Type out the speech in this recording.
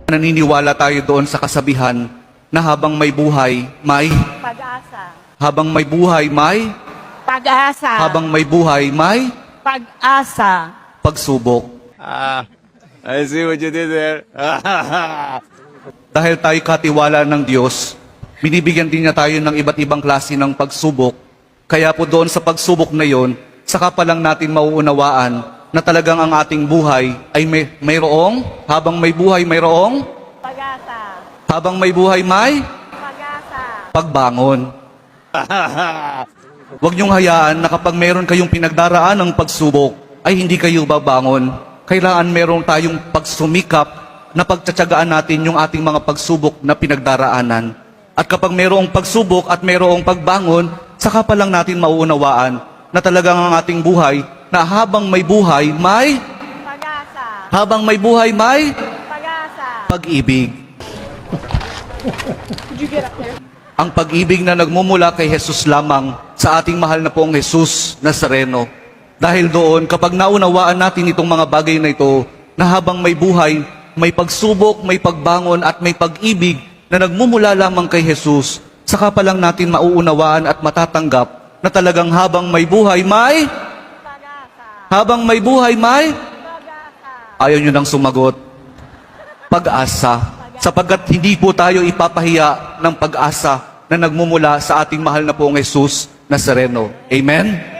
Naniniwala tayo doon sa kasabihan na habang may buhay, may... Pag-asa. Habang may buhay, may... Pag-asa. Habang may buhay, may... Pag-asa. Pagsubok. I see what you did there. Dahil tayo katiwala ng Diyos, binibigyan din niya tayo ng iba't ibang klase ng pagsubok. Kaya po doon sa pagsubok na yon, saka pa lang natin mauunawaan na talagang ang ating buhay ay mayroong, habang may buhay mayroong, Pag-asa. habang may buhay may Pag-asa. pagbangon. Huwag niyong hayaan na kapag meron kayong pinagdaraan ng pagsubok, ay hindi kayo babangon. Kailangan meron tayong pagsumikap na pagtsatsagaan natin yung ating mga pagsubok na pinagdaraanan. At kapag mayroong pagsubok at mayroong pagbangon, saka pa lang natin mauunawaan na talagang ang ating buhay na habang may buhay, may... Pag-asa. Habang may buhay, may... Pag-asa. Pag-ibig. Ang pag-ibig na nagmumula kay Jesus lamang sa ating mahal na poong Jesus Nazareno. Dahil doon, kapag naunawaan natin itong mga bagay na ito, na habang may buhay, may pagsubok, may pagbangon at may pag-ibig na nagmumula lamang kay Jesus, saka pa lang natin mauunawaan at matatanggap na talagang habang may buhay, may... Pag-asa. Habang may buhay, may... Pag-asa. Ayaw nyo nang sumagot. Pag-asa. Sapagkat hindi po tayo ipapahiya ng pag-asa na nagmumula sa ating mahal na poong Jesus Nazareno. Amen?